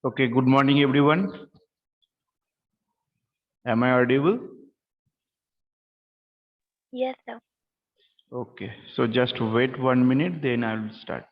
Okay, good morning everyone. Am I audible? Yes, sir. Okay, so just wait 1 minute, then I will start.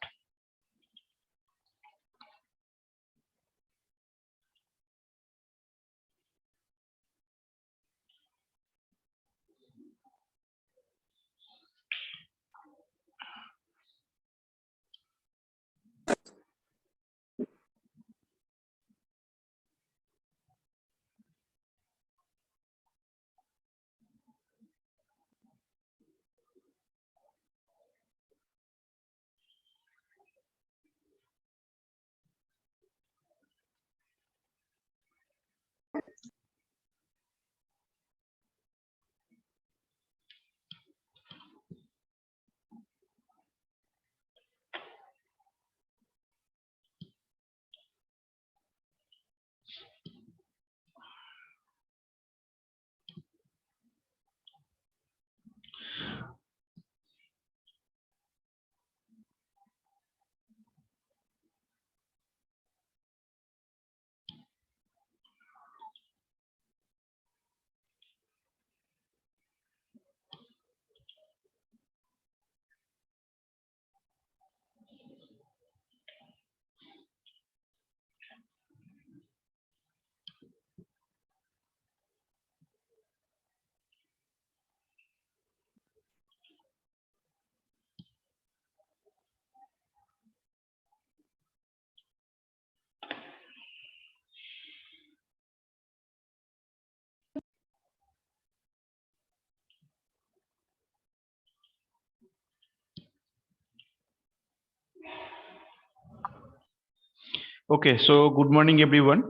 Okay, so good morning everyone.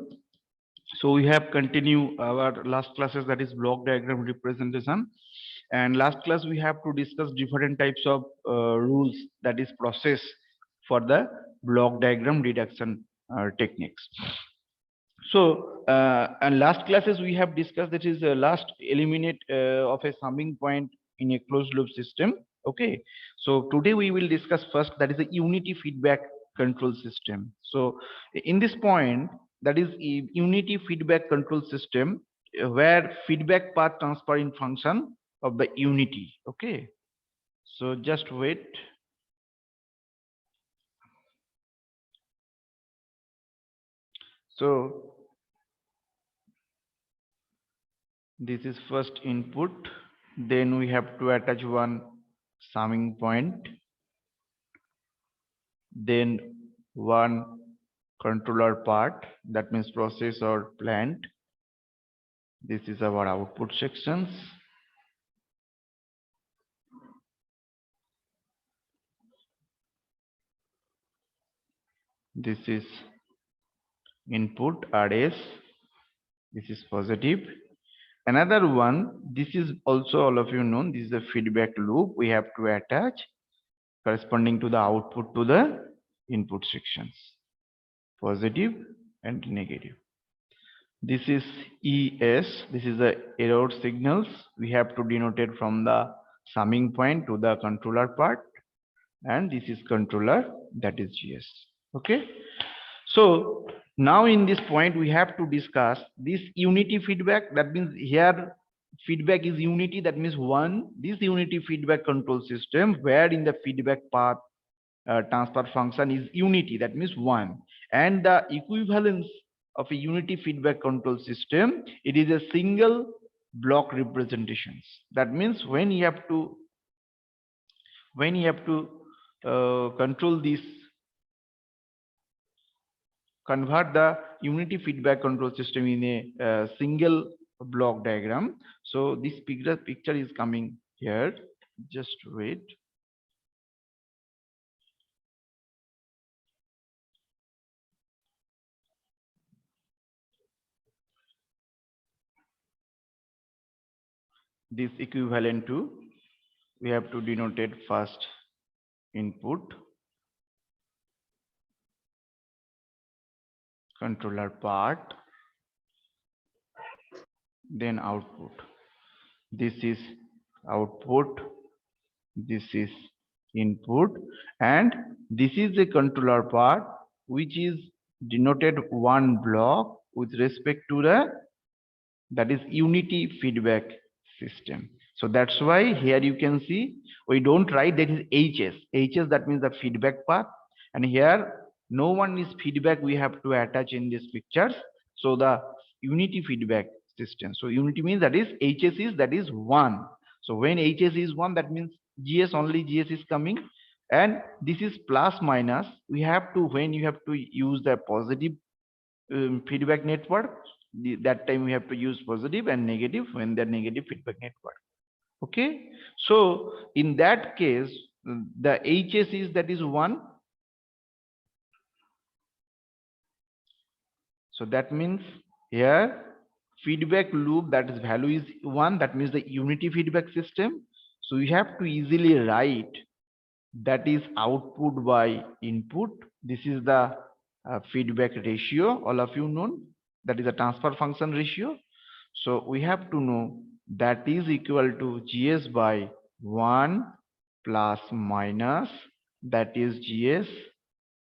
So we have continued our last classes, that is block diagram representation, and last class we have to discuss different types of rules, that is process for the block diagram reduction techniques. So and last classes we have discussed, that is last eliminate of a summing point in a closed loop system. Okay, so today we will discuss first, that is a unity feedback control system. So in this point, that is unity feedback control system, where feedback path transfer in function of the unity. Okay, so just wait. So this is first input, then we have to attach one summing point, then one controller part, that means process or plant. This is our output sections. This is input RS. This is positive. Another one, this is also all of you know, this is the feedback loop we have to attach corresponding to the output to the input sections, positive and negative. This is ES, this is the error signals. We have to denote it from the summing point to the controller part, and this is controller, that is GS. Okay, so now in this point we have to discuss this unity feedback. That means here feedback is unity, that means one. This unity feedback control system, where in the feedback path transfer function is unity, that means one, and the equivalence of a unity feedback control system, it is a single block representations. That means when you have to control this, convert the unity feedback control system in a single block diagram. So this picture is coming here, just wait. This equivalent to, we have to denote it first input, controller part, then output. This is output, this is input, and this is the controller part, which is denoted one block with respect to the, that is unity feedback system. So that's why here you can see we don't write that is HS. That means the feedback path. And here no one is feedback we have to attach in these pictures. So the unity feedback system. So unity means that is HS is, that is 1. So when HS is 1, that means GS, only GS is coming. And this is plus minus. We have to, when you have to use the positive feedback network, that time we have to use positive, and negative when the negative feedback network. Okay, so in that case the HS is, that is 1. So that means here feedback loop, that is value is 1, that means the unity feedback system. So you have to easily write that is output by input. This is the feedback ratio, all of you know, that is a transfer function ratio. So we have to know that is equal to GS by 1 plus minus, that is GS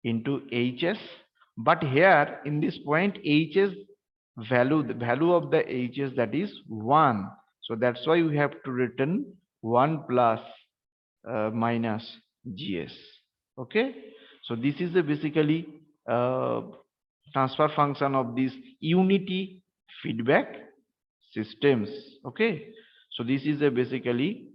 into HS. But here in this point HS value, the value of the HS, that is 1. So that's why we have to return 1 plus minus GS. Okay, so this is a basically transfer function of this unity feedback systems. Okay, so this is a basically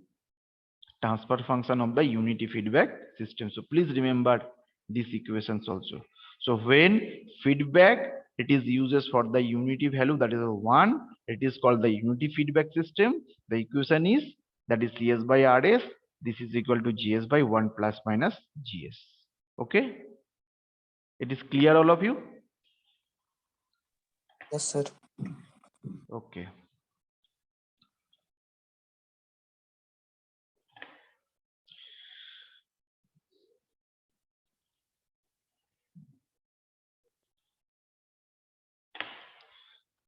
transfer function of the unity feedback system. So please remember these equations also. So when feedback, it is uses for the unity value, that is a 1, it is called the unity feedback system. The equation is, that is CS by RS, this is equal to GS by 1 plus minus GS. Okay, it is clear all of you? Yes, sir. Okay.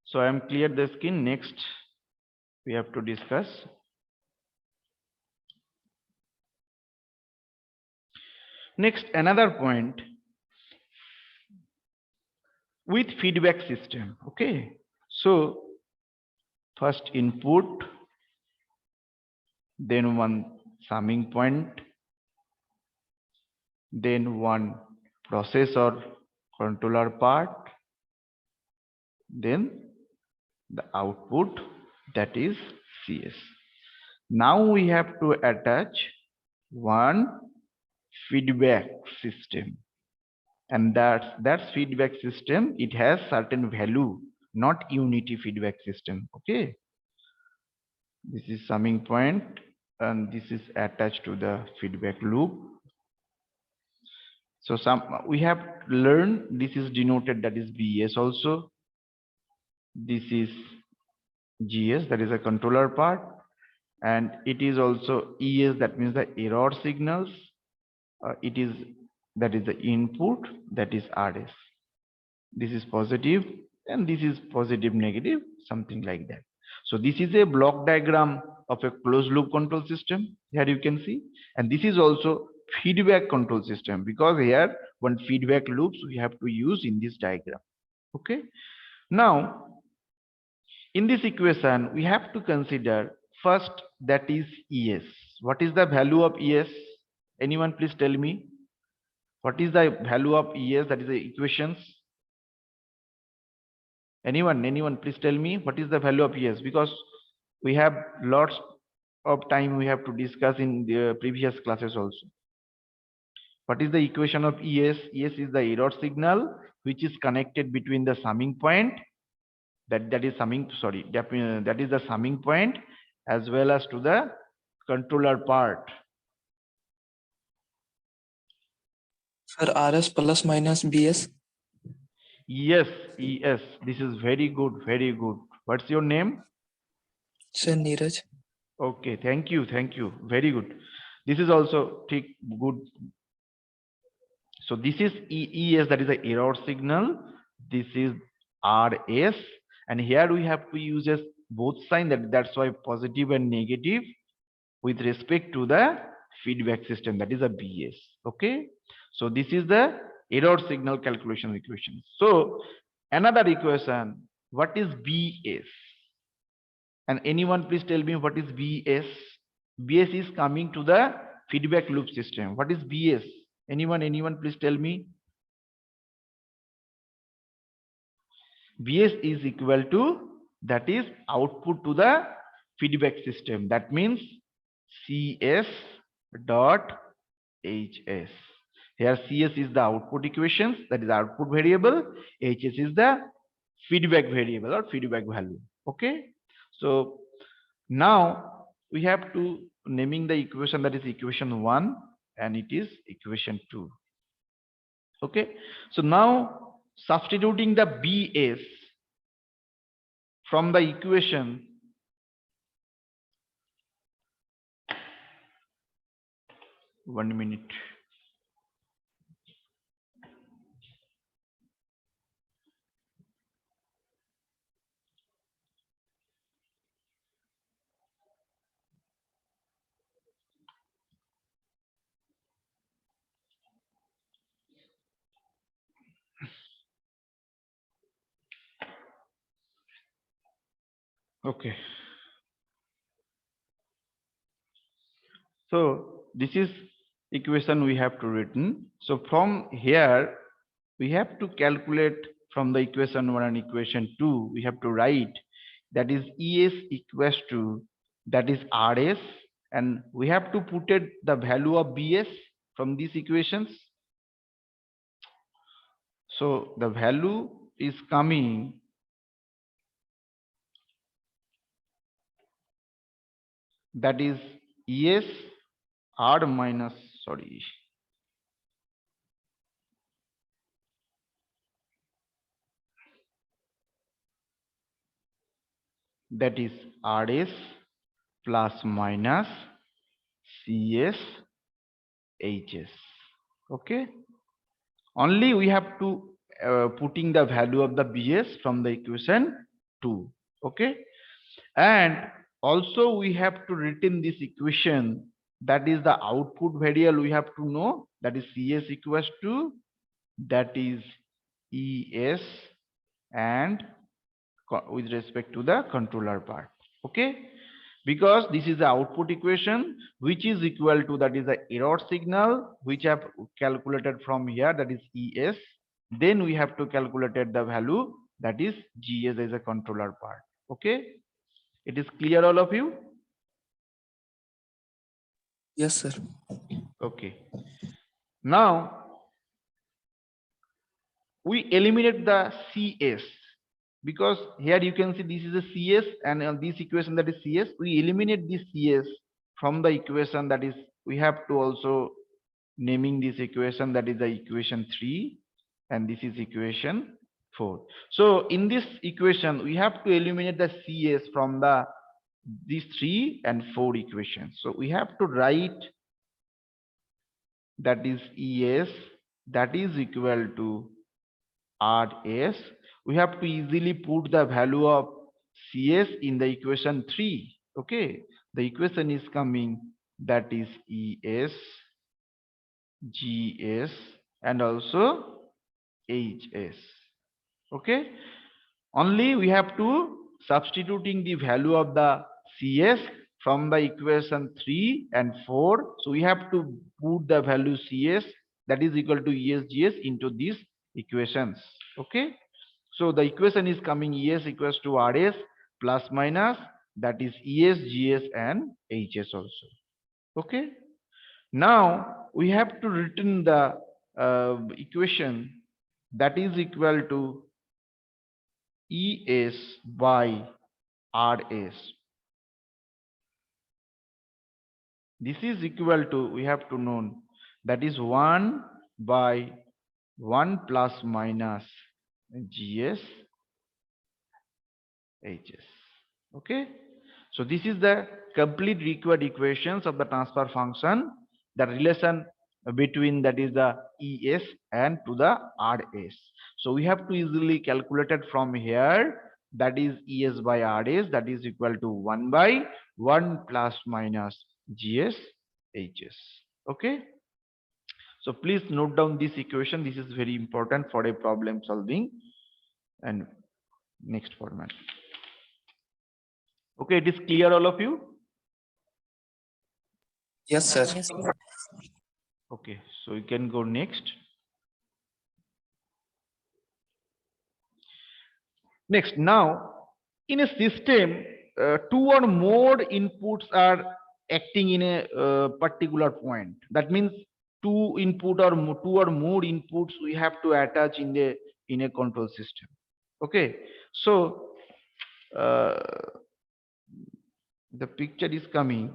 So I am clear the skin. Next we have to discuss next another point with feedback system. Okay, so first input, then one summing point, then one processor controller part, then the output, that is CS. Now we have to attach one feedback system, and that's feedback system, it has certain value, not unity feedback system. Okay, this is summing point and this is attached to the feedback loop. So some we have learned, this is denoted, that is BS also, this is GS, that is a controller part, and it is also ES, that means the error signals. It is, that is the input, that is RS. This is positive and this is positive negative, something like that. So this is a block diagram of a closed loop control system, here you can see. And this is also feedback control system, because here one feedback loops we have to use in this diagram. Okay, now in this equation we have to consider first, that is ES. What is the value of ES? Anyone please tell me what is the value of ES, that is the equations. Anyone please tell me what is the value of ES, because we have lots of time we have to discuss in the previous classes also. What is the equation of ES? ES is the error signal which is connected between the summing point, that is summing, sorry, that is the summing point, as well as to the controller part. Sir, RS plus minus BS. Yes, ES. This is very good, very good. What's your name? Sir, Neeraj. Okay, thank you, very good. This is also good. So this is ES, that is the error signal. This is RS, and here we have to use as both sign, that's why positive and negative with respect to the feedback system, that is a BS. Okay, so this is the error signal calculation equation. So another equation, what is BS? And anyone please tell me what is BS? BS is coming to the feedback loop system. What is BS? Anyone please tell me. BS is equal to, that is output to the feedback system. That means CS dot HS. Here CS is the output equations, that is output variable. HS is the feedback variable or feedback value. Okay. So now we have to naming the equation, that is equation 1 and it is equation 2. Okay. So now substituting the BS from the equation, one minute. Okay. So this is equation we have to written. So from here we have to calculate from the equation 1 and equation 2. We have to write that is ES equals to, that is RS, and we have to put it the value of BS from these equations. So the value is coming, that is ES R minus, sorry, that is RS plus minus CS HS. Okay. Only we have to putting the value of the BS from the equation 2. Okay. And also we have to written this equation, that is the output variable we have to know, that is CS equals to, that is ES and with respect to the controller part. Okay. Because this is the output equation which is equal to, that is the error signal which have calculated from here, that is ES. Then we have to calculate the value, that is GS as a controller part. Okay. It is clear all of you? Yes, sir. Okay. Now we eliminate the CS, because here you can see this is a CS and this equation, that is CS. We eliminate this CS from the equation, that is we have to also naming this equation, that is the equation 3 and this is equation 4. So in this equation we have to eliminate the CS from the these 3 and 4 equations. So we have to write, that is ES, that is equal to RS. We have to easily put the value of CS in the equation 3. Okay. The equation is coming, that is ES, GS and also HS. Okay. Only we have to substituting the value of the CS from the equation 3 and 4. So we have to put the value CS, that is equal to ES, GS into these equations. Okay. So the equation is coming ES equals to RS plus minus, that is ES, GS and HS also. Okay. Now we have to written the equation, that is equal to ES by RS. This is equal to, we have to know, that is 1 by 1 plus minus GS HS. Okay. So this is the complete required equations of the transfer function, the relation between, that is the ES and to the RS. So we have to easily calculate it from here, that is ES by RS, that is equal to 1 by 1 plus minus GS HS. Okay. So please note down this equation. This is very important for a problem solving. And next format. Okay, it is clear, all of you? Yes, sir. Yes, sir. Okay, so you can go next. Next, now in a system, two or more inputs are acting in a particular point. That means two or more inputs we have to attach in a control system. Okay, so the picture is coming.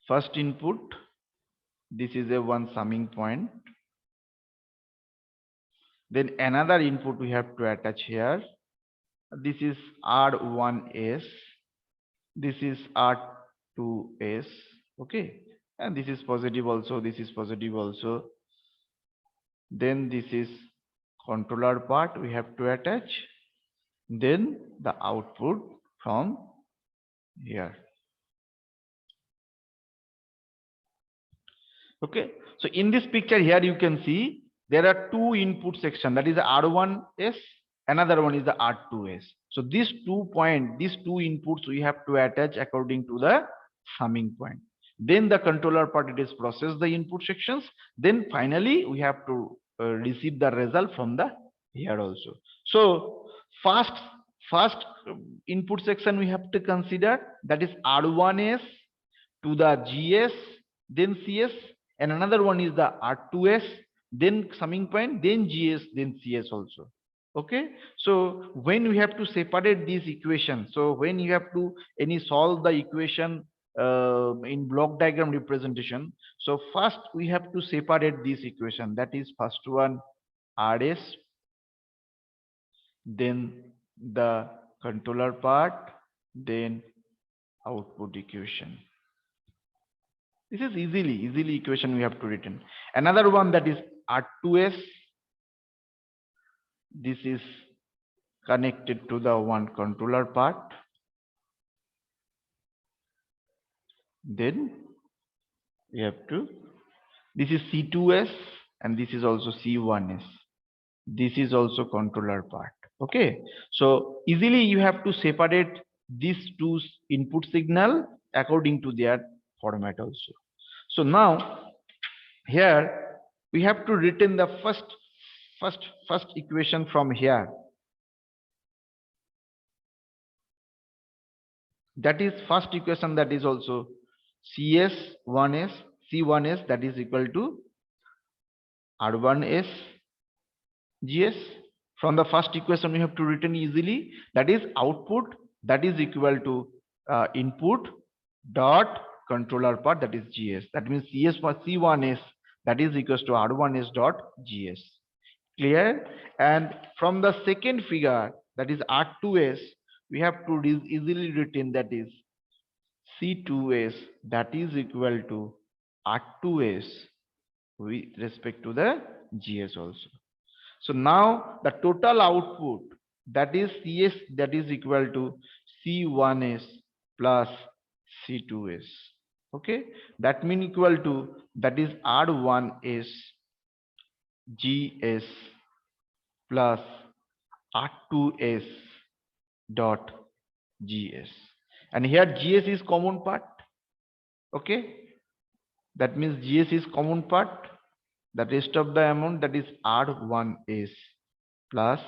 First input, this is a one summing point. Then another input we have to attach here. This is R1S. This is R2S. Okay, and this is positive also. This is positive also. Then this is controller part we have to attach. Then the output from here. Okay, so in this picture here you can see there are two input section, that is the R1S, another one is the R2S. So these 2 inputs we have to attach according to the summing point. Then the controller part, it is process the input sections. Then finally we have to receive the result from the here also. So first input section we have to consider, that is R1S to the GS, then CS, and another one is the R2S, then summing point, then GS, then CS also. Okay, so when we have to separate these equations, so when you have to solve the equation in block diagram representation, so first we have to separate this equation, that is first one RS, then the controller part, then output equation. This is easily equation we have to written. Another one, that is R2S. This is connected to the one controller part. Then we have to, this is C2S and this is also C1S. This is also controller part. Okay, so easily you have to separate these two input signal according to their format also. So now here we have to written the first equation from here. That is first equation, that is also CS1S, C1S, that is equal to R1S GS. From the first equation we have to written easily, that is output, that is equal to input dot controller part, that is GS. That means CS for C1S, that is equals to R1S dot GS. Clear? And from the second figure, that is R2S, we have to easily written, that is C2S, that is equal to R2S with respect to the GS also. So now the total output, that is CS, that is equal to C1S plus C2S. Okay, that means equal to, that is R1S GS plus R2S dot GS. And here GS is common part. Okay, that means GS is common part. The rest of the amount, that is R1S plus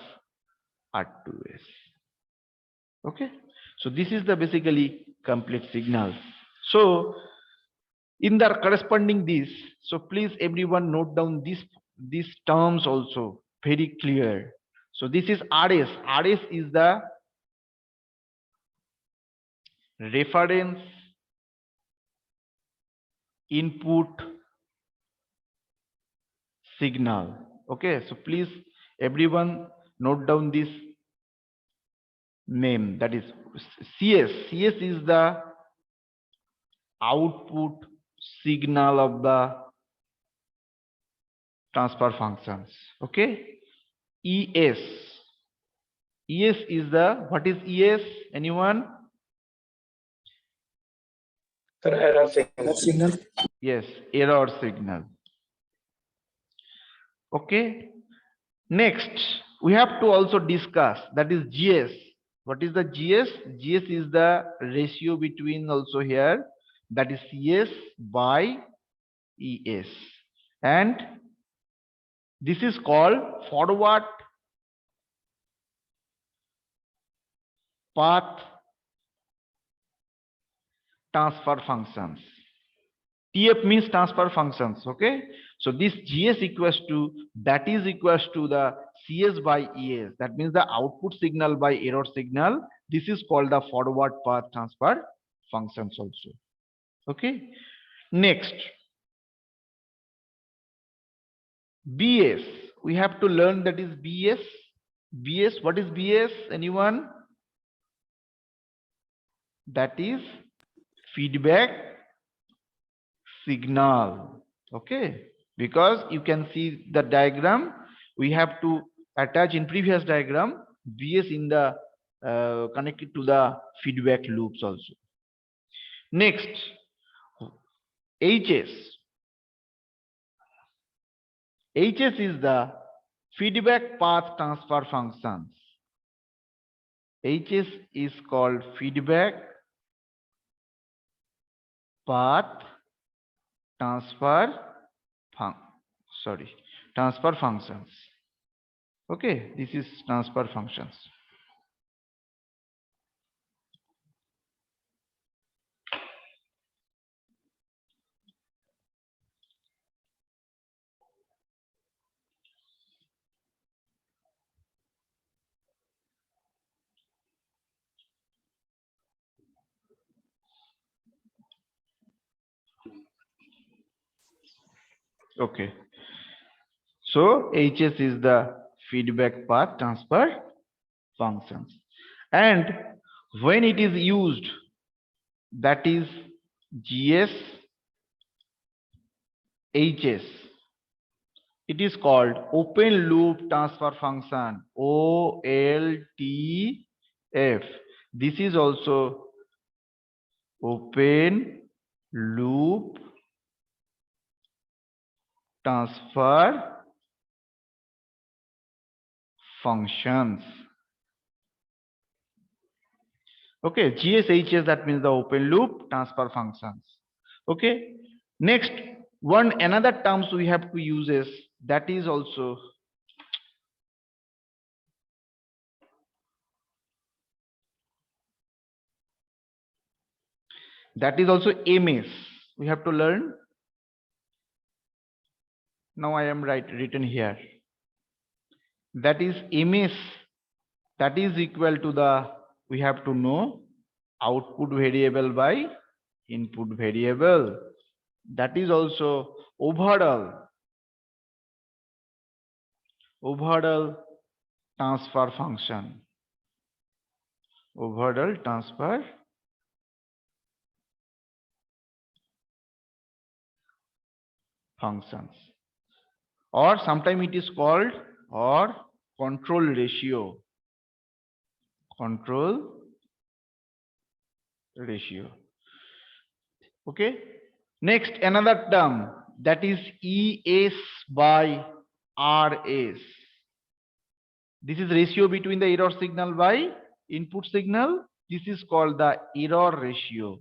R2S. Okay, so this is the basically complete signal. So in the corresponding this, so please everyone note down these terms also very clear. So this is RS. RS is the reference input signal. Okay, so please everyone note down this name, that is CS. CS is the output signal of the transfer functions. Okay, ES. ES is the, what is ES? Anyone? Sir, error Error signal. signal. Yes, error signal. Okay. Next, we have to also discuss that is GS. What is the GS? GS is the ratio between also here, that is CS by ES. And this is called forward path transfer functions. TF means transfer functions. Okay. So this GS equals to, that is equals to the CS by ES. That means the output signal by error signal. This is called the forward path transfer functions also. Okay. Next, BS. We have to learn that is BS. BS, what is BS? Anyone? That is feedback signal. Okay. Because you can see the diagram, we have to attach in previous diagram BS in the connected to the feedback loops also. Next, HS. HS is the feedback path transfer functions. HS is called feedback path transfer transfer functions. Okay, this is transfer functions. Okay. So HS is the feedback path transfer functions. And when it is used, that is GS, HS, it is called open loop transfer function, OLTF. This is also open loop transfer functions. Okay, GSHS, that means the open loop transfer functions. Okay, next one another terms we have to use is, that is also MS. We have to learn. Now I am written here. That is MS. That is equal to the, we have to know output variable by input variable. That is also overall transfer function. Overall transfer functions, or sometimes it is called or control ratio. Control ratio. Okay. Next, another term, that is ES by RS. This is ratio between the error signal by input signal. This is called the error ratio.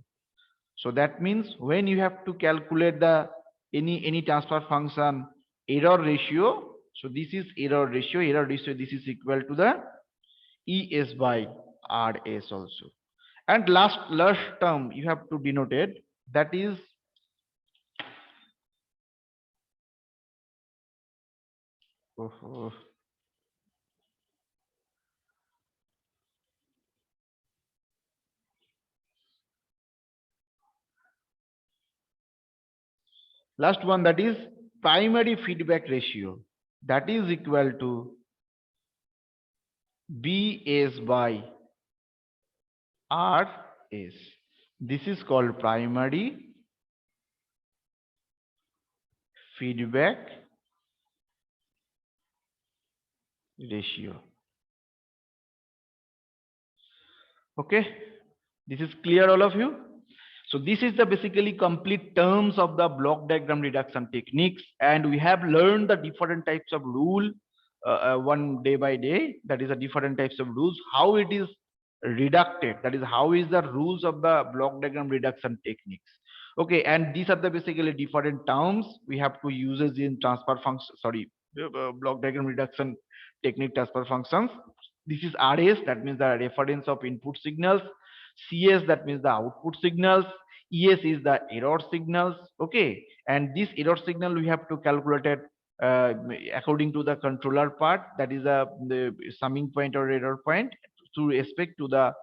So that means when you have to calculate the any transfer function error ratio, so this is error ratio. Error ratio, this is equal to the ES by RS also. And last term you have to denote it, that is last one, that is primary feedback ratio. That is equal to BS by RS. This is called primary feedback ratio. Okay, this is clear all of you. So this is the basically complete terms of the block diagram reduction techniques, and we have learned the different types of rule one day by day. That is the different types of rules, how it is reducted. That is how is the rules of the block diagram reduction techniques. Okay, and these are the basically different terms we have to use in transfer function. Sorry, block diagram reduction technique transfer functions. This is RS, that means the reference of input signals. CS, that means the output signals. ES is the error signals. Okay, and this error signal we have to calculate it according to the controller part, that is the summing point or error point, to respect to the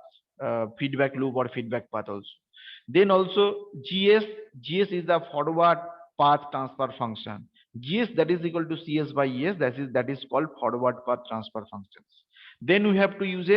feedback loop or feedback path also. Then also GS is the forward path transfer function. GS, that is equal to CS by ES, that is called forward path transfer functions. Then we have to use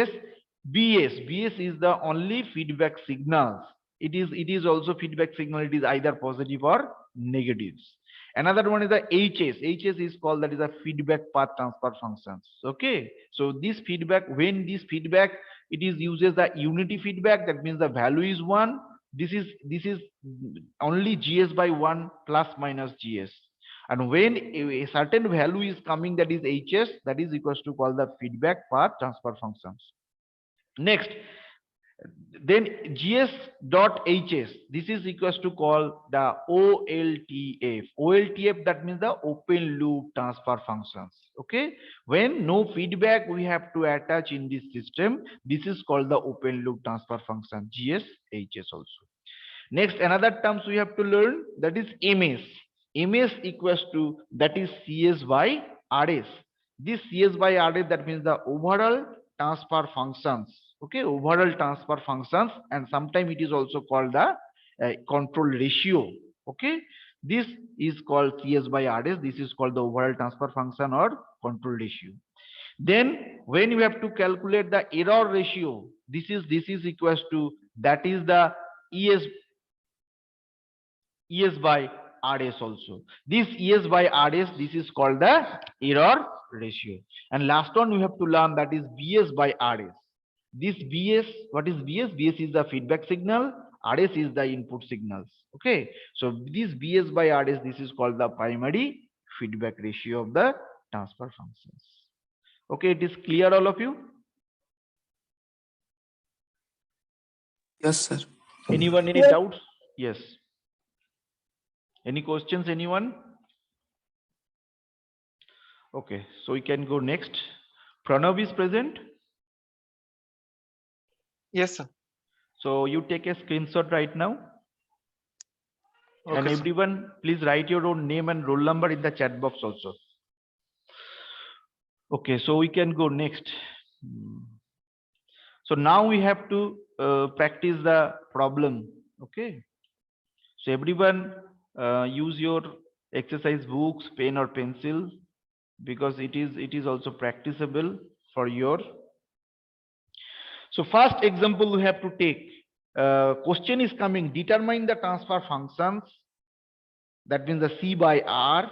BS is the only feedback signals. It is also feedback signal. It is either positive or negatives. Another one is the HS is called, that is a feedback path transfer functions. Okay, so this feedback, when this feedback, it is uses the unity feedback, that means the value is 1. This is only GS by 1 plus minus GS. And when a certain value is coming, that is HS, that is equals to call the feedback path transfer functions. Next, then GS dot HS, this is equals to call the OLTF, that means the open loop transfer functions. Okay, when no feedback we have to attach in this system, this is called the open loop transfer function, GS HS also. Next, another terms we have to learn, that is MS equals to, that is CS by RS. This CS by RS, that means the overall transfer functions. Okay, overall transfer functions, and sometimes it is also called the control ratio. Okay, this is called CS by RS. This is called the overall transfer function or control ratio. Then when you have to calculate the error ratio, this is equals to, that is the ES by RS also. This ES by RS, this is called the error ratio. And last one we have to learn, that is BS by RS. This BS, what is BS? BS is the feedback signal, RS is the input signals. Okay, so this BS by RS, this is called the primary feedback ratio of the transfer functions. Okay, it is clear, all of you? Yes, sir. Anyone, any doubts? Yes. Any questions, anyone? Okay, so we can go next. Pranav is present. Yes, sir. So you take a screenshot right now. Okay, And sir. everyone, please write your own name and roll number in the chat box also. Okay, so we can go next. So now we have to practice the problem. Okay, so everyone use your exercise books, pen or pencil, because it is also practicable for your. So first example we have to take. Question is coming, determine the transfer functions, that means the C by R,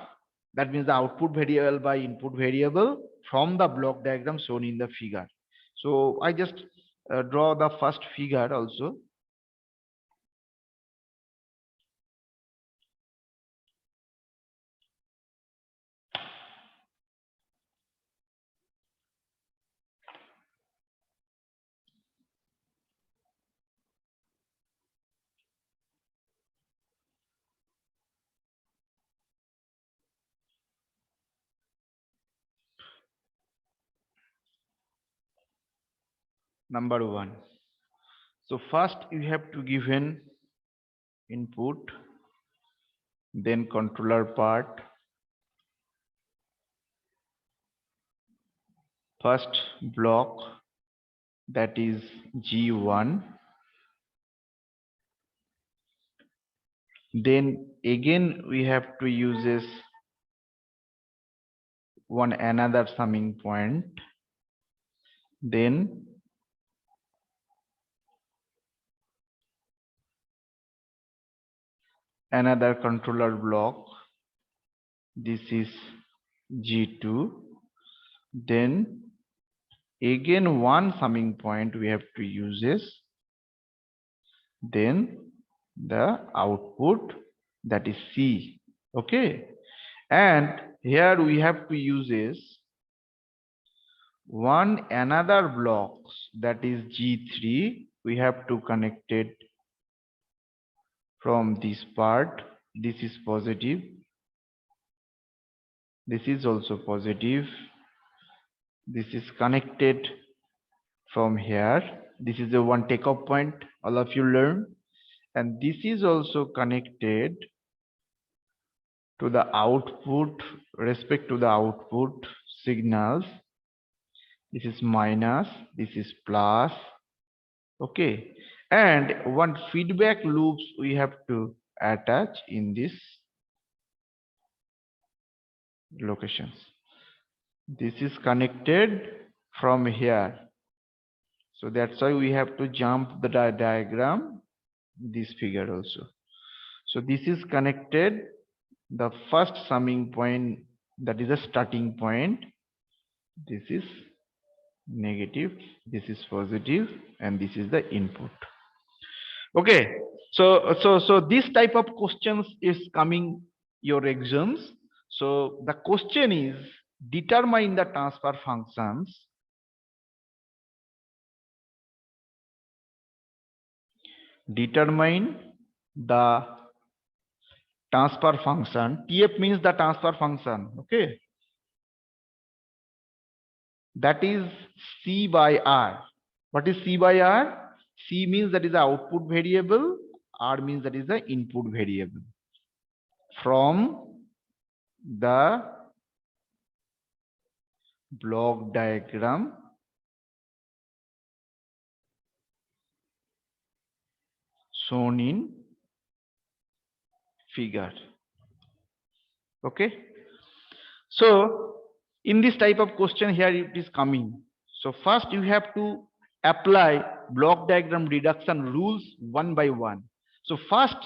that means the output variable by input variable, from the block diagram shown in the figure. So I just draw the first figure also. Number 1. So first you have to give an input, then controller part, first block, that is G1, then again we have to use this one another summing point, then another controller block, this is G2, then again one summing point we have to use this, then the output, that is C. Okay. And here we have to use is one another blocks, that is G3. We have to connect it from this part. This is positive. This is also positive. This is connected from here. This is the one takeoff point all of you learn. And this is also connected to the output, respect to the output signals. This is minus, this is plus. Okay. And one feedback loops we have to attach in this locations. This is connected from here. So that's why we have to jump the diagram, this figure also. So this is connected, the first summing point, that is a starting point. This is negative, this is positive, and this is the input. Okay, so this type of questions is coming your exams. So the question is determine the transfer functions. Determine the transfer function. TF means the transfer function. Okay, that is C by R. What is C by R? C means that is the output variable, R means that is the input variable. From the block diagram shown in figure. Okay. So in this type of question here it is coming. So first you have to apply block diagram reduction rules one by one. So first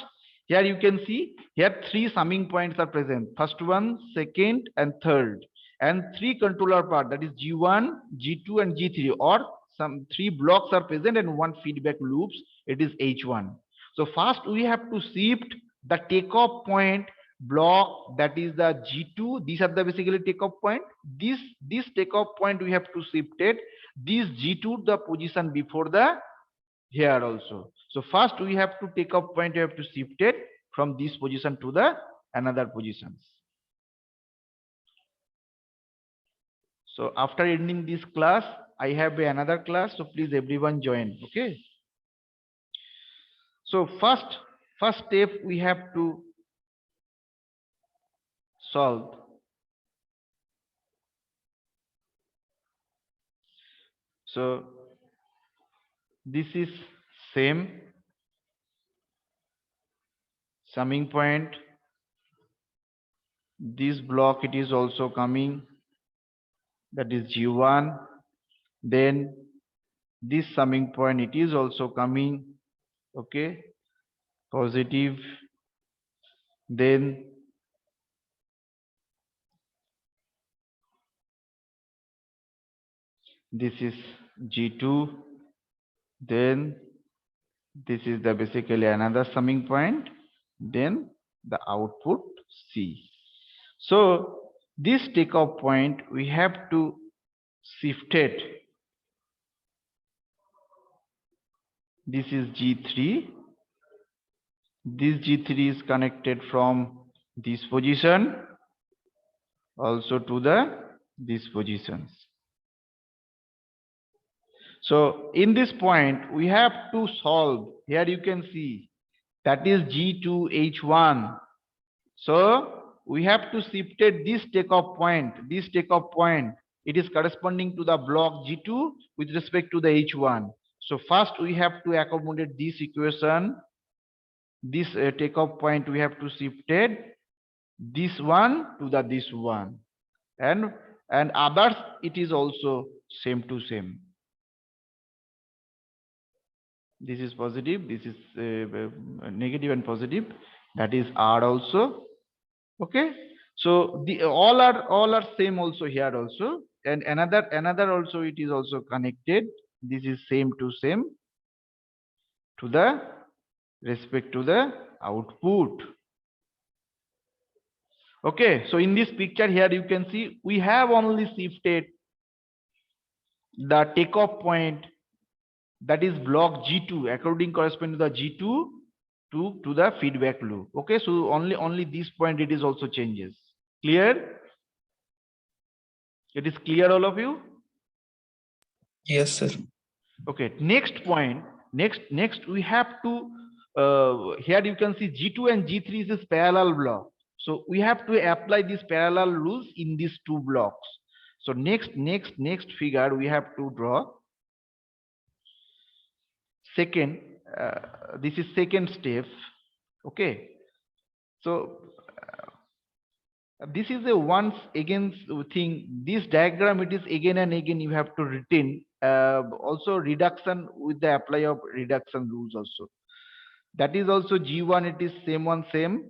here you can see here three summing points are present. First one, second, and third. And three controller part, that is G1, G2, and G3, or some three blocks are present and one feedback loops, it is H1. So first we have to shift the takeoff point block, that is the G2. These are the basically takeoff point. This takeoff point we have to shift it. This G2 the position before the here also. So first we have to takeoff point, we have to shift it from this position to the another positions. So after ending this class, I have another class. So please everyone join. Okay. So first step we have to solve. So this is same summing point. This block it is also coming, that is G1. Then this summing point it is also coming. Okay, positive. Then this is G2. Then this is the basically another summing point. Then the output C. So this takeoff point we have to shift it. This is G3. This G3 is connected from this position also to the these positions. So in this point we have to solve. Here you can see that is G2H1. So we have to shift it this takeoff point. This takeoff point, it is corresponding to the block G2 with respect to the H1. So first we have to accommodate this equation. This takeoff point we have to shift it this one to the this one, and others it is also same to same. This is positive, this is negative and positive, that is R also. Okay, so the all are same also here also, and another also it is also connected. This is same to the respect to the output. Okay, so in this picture here you can see we have only shifted the takeoff point, that is block G2, according corresponding to the G2 to the feedback loop. Okay, so only this point it is also changes. Clear? It is clear, all of you? Yes, sir. Okay, next point. Next we have to here you can see G2 and G3 is this parallel block. So we have to apply these parallel rules in these two blocks. So next figure we have to draw. Second, this is second step. Okay, so this is a once again thing. This diagram, it is again and again you have to retain. Also reduction with the apply of reduction rules also. That is also G1. It is same.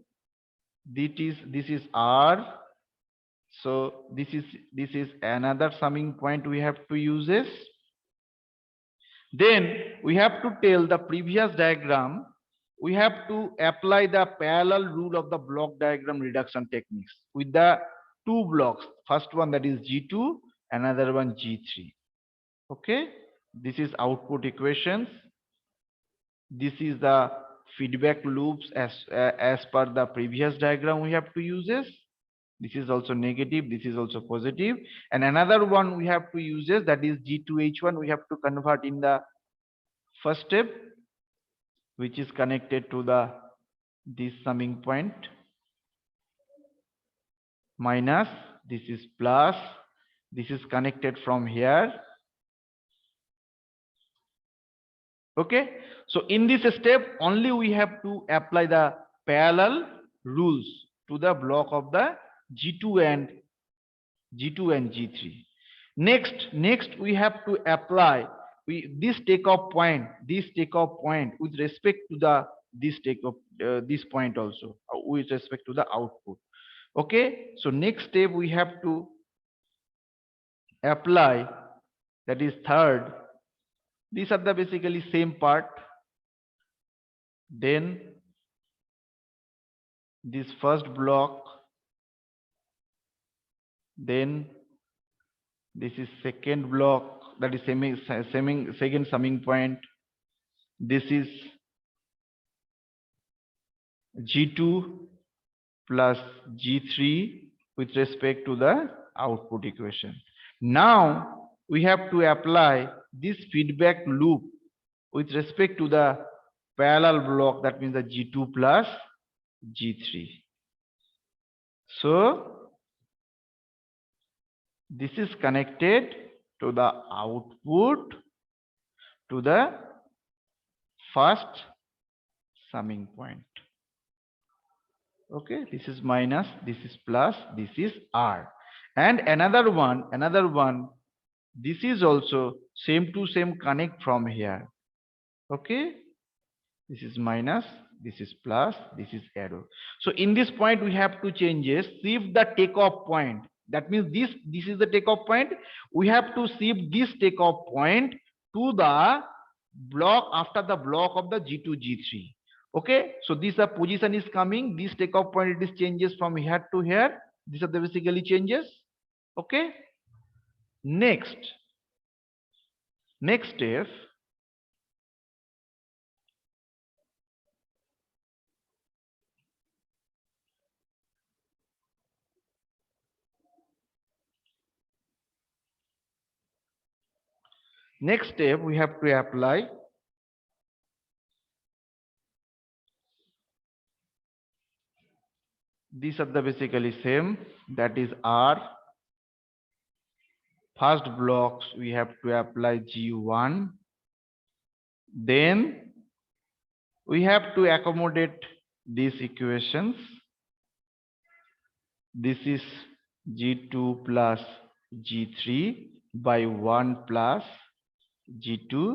This is R. So this is another summing point we have to use this. Then we have to tell the previous diagram. We have to apply the parallel rule of the block diagram reduction techniques with the two blocks. First one, that is G2, another one G3. Okay, this is output equations. This is the feedback loops as per the previous diagram we have to use this. This is also negative, this is also positive. And another one we have to use this, that is G2H1. We have to convert in the first step, which is connected to the this summing point, minus, this is plus, this is connected from here. Okay, so in this step only we have to apply the parallel rules to the block of the G2 and G3. Next we have to apply this takeoff point with respect to the this point also, with respect to the output. Okay, so next step we have to apply, that is third. These are the basically same part. Then this first block, then this is second block, that is second summing point. This is G2 plus G3 with respect to the output equation. Now we have to apply this feedback loop with respect to the parallel block, that means the G2 plus G3. So this is connected to the output to the first summing point. Okay, this is minus, this is plus, this is R. And another one, this is also same to same connect from here. Okay, this is minus, this is plus, this is arrow. So in this point we have to change this, shift the takeoff point. That means this is the takeoff point. We have to shift this takeoff point to the block after the block of the G2, G3. Okay, so this position is coming. This takeoff point, it is changes from here to here. These are the basically changes. Okay, next step. Next step we have to apply these are the basically same, that is R. First blocks we have to apply G1. Then we have to accommodate these equations. This is G2 plus G3 by 1 plus G2